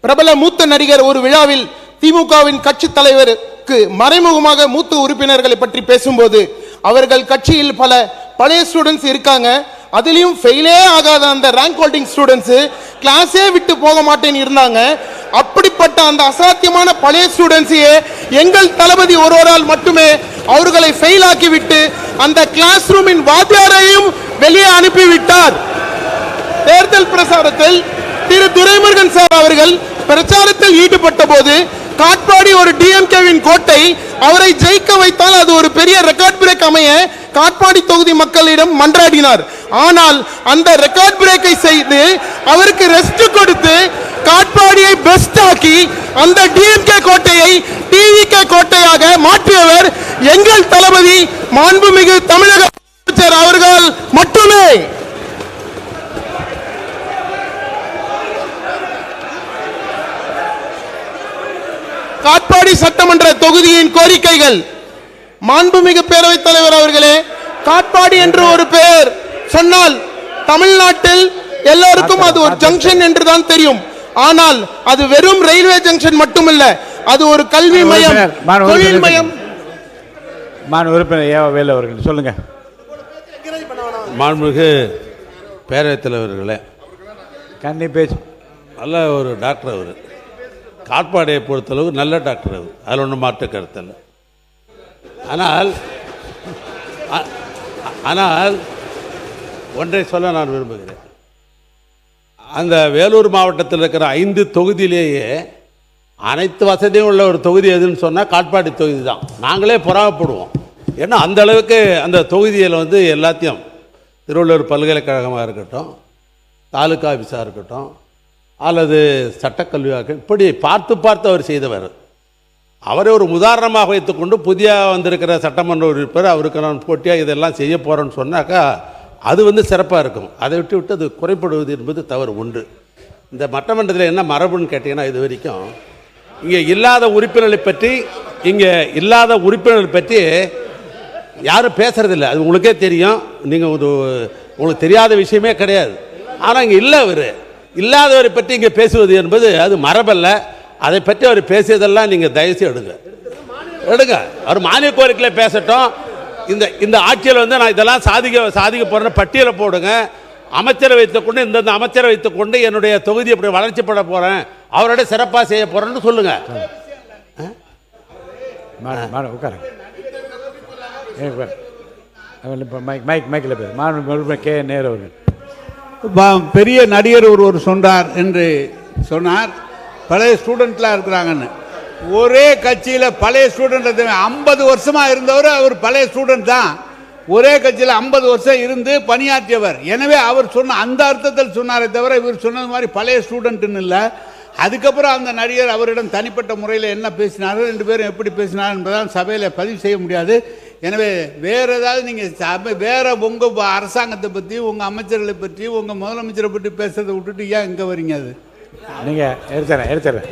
பிரபல மூத்த நடிகர் ஒரு விழாவில் திமுகவின் கட்சி தலைவருக்கு மறைமுகமாக மூத்த உறுப்பினர்களை பற்றி பேசும்போது, அவர்கள் கட்சியில் பல பழைய ஸ்டூடெண்ட்ஸ் இருக்காங்க, அதிலையும் ஃபெயிலே ஆகாத அந்த ரேங்க் ஹோல்டிங் ஸ்டூடெண்ட்ஸ் கிளாஸே விட்டு போக மாட்டேன்னு இருந்தாங்க. அப்படிப்பட்ட அந்த அசாத்தியமான பழைய ஸ்டூடெண்ட்ஸையே எங்கள் தளபதி ஒருவரால் மட்டுமே அவர்களை ஃபெயில் ஆக்கிவிட்டு அந்த கிளாஸ் ரூமின் வாத்தியாரையும் வெளியே அனுப்பிவிட்டார். தேர்தல் பிரசாரத்தில் திரு துரைமுருகன் சார் அவர்கள் பிரச்சாரத்தில் ஈடுபட்ட போது காட்பாடி ஒரு டிஎம்கேவின் கோட்டை, அவரை ஜெயிக்க வைத்தால் அது ஒரு பெரிய ரெக்கார்ட் பிரேக் அமைய காட்பாடி தொகுதி மக்களிடம் மன்றாடினார். ஆனால் அந்த ரெக்கார்ட் பிரேக்கை செய்து அவருக்கு ரெஸ்ட் கொடுத்து காட்பாடியை பெஸ்ட் ஆக்கி அந்த டிஎம்கே கோட்டையை டிவிகே கோட்டையாக மாற்றியவர் எங்கள் தளபதி மாண்புமிகு தமிழக முதலமைச்சர் அவர்கள் மட்டுமே. காட்பாடி சட்டமன்ற தொகுதியின் கோரிக்கைகள். மாண்புமிகு பேரவைத் தலைவர் அவர்களே, காட்பாடி என்று ஒரு பெயர் சொன்னால் தமிழ்நாட்டில் எல்லோருக்கும் அது ஒரு ஜங்ஷன் என்றுதான் தெரியும். ஆனால் அது வெறும் ரயில்வே ஜங்ஷன் மட்டுமல்ல, அது ஒரு கல்வி மையம், தொழில் மையம். சொல்லுங்க. மாண்புமிகு பேரவைத் தலைவர்களே, கண்ணி பேச்சு நல்ல ஒரு டாக்டர் அவர். காட்பாடியை பொறுத்தளவு நல்ல டாக்டர் அவர், அதில் ஒன்றும் மாற்று கருத்தில். ஆனால் ஒன்றை சொல்ல நான் விரும்புகிறேன். அந்த வேலூர் மாவட்டத்தில் இருக்கிற 5 தொகுதியிலேயே அனைத்து வசதியும் உள்ள ஒரு தொகுதி எதுன்னு சொன்னால் காட்பாடி தொகுதி தான். நாங்களே பொறாமப்படுவோம். ஏன்னா அந்த அளவுக்கு அந்த தொகுதியில் எல்லாத்தையும், திருவள்ளூர் பல்கலைக்கழகமாக இருக்கட்டும், தாலுகா ஆஃபீஸாக இருக்கட்டும், அல்லது சட்டக்கல்வியாக, இப்படி பார்த்து அவர் செய்தவர். அவரை ஒரு உதாரணமாக வைத்துக்கொண்டு புதிய வந்திருக்கிற சட்டமன்ற உறுப்பினர் அவருக்கு நான் போட்டியாக இதெல்லாம் செய்ய போகிறேன்னு சொன்னாக்கா அது சிறப்பாக இருக்கும். அதை விட்டு அது குறைப்படுவது என்பது தவறு ஒன்று. இந்த மட்டமன்றத்தில் என்ன மரபுன்னு கேட்டிங்கன்னா, இது வரைக்கும் இங்கே இல்லாத உறுப்பினர்கள் பற்றி யாரும் பேசுறதில்லை. அது உங்களுக்கே தெரியும். நீங்கள் உங்களுக்கு தெரியாத விஷயமே கிடையாது. ஆனால் இங்கே இல்லை, அவர் இல்லாதவரை பற்றி இங்கே பேசுவது என்பது அது மரபல்ல. அதை பற்றி அவர் பேசியதெல்லாம் நீங்கள் தயவுசெய்து எடுங்க. அவர் மானிய கோரிக்கையில் பேசட்டும். இந்த ஆட்சியில் நான் இதெல்லாம் சாதிக்க போகிறேன்னு பட்டியலை போடுங்க. அமைச்சரை வைத்துக்கொண்டு இந்தந்த அமைச்சரை வைத்துக்கொண்டு என்னுடைய தொகுதி இப்படி வளர்ச்சிப்பட போகிறேன், அவரோட சிறப்பாக செய்ய போகிறேன்னு சொல்லுங்க. பெரிய நடிகர் ஒருவர் சொன்னார் என்று சொன்னார், பழைய ஸ்டூடெண்ட்லாம் இருக்கிறாங்கன்னு. ஒரே கட்சியில் பழைய ஸ்டூடெண்ட் 50 வருஷமாக இருந்தவர், அவர் பழைய ஸ்டூடெண்ட் தான். ஒரே கட்சியில் 50 வருஷம் இருந்து பணியாற்றியவர். எனவே அவர் சொன்ன அந்த அர்த்தத்தில் சொன்னாரே தவிர இவர் சொன்னது மாதிரி பழைய ஸ்டூடெண்ட்னு இல்லை. அதுக்கப்புறம் அந்த நடிகர் அவரிடம் தனிப்பட்ட முறையில் என்ன பேசினார், 2 பேரும் எப்படி பேசினார் என்பதால் சபையில் பதிவு செய்ய முடியாது. எனவே வேறு ஏதாவது நீங்கள் வேறு உங்கள் அரசாங்கத்தை பற்றி, உங்கள் அமைச்சர்களை பற்றி, உங்கள் முதலமைச்சரை பற்றி பேசுறதை விட்டுட்டு ஏன் இங்கே வரீங்க? அது நீங்கள் எடுத்துறேன்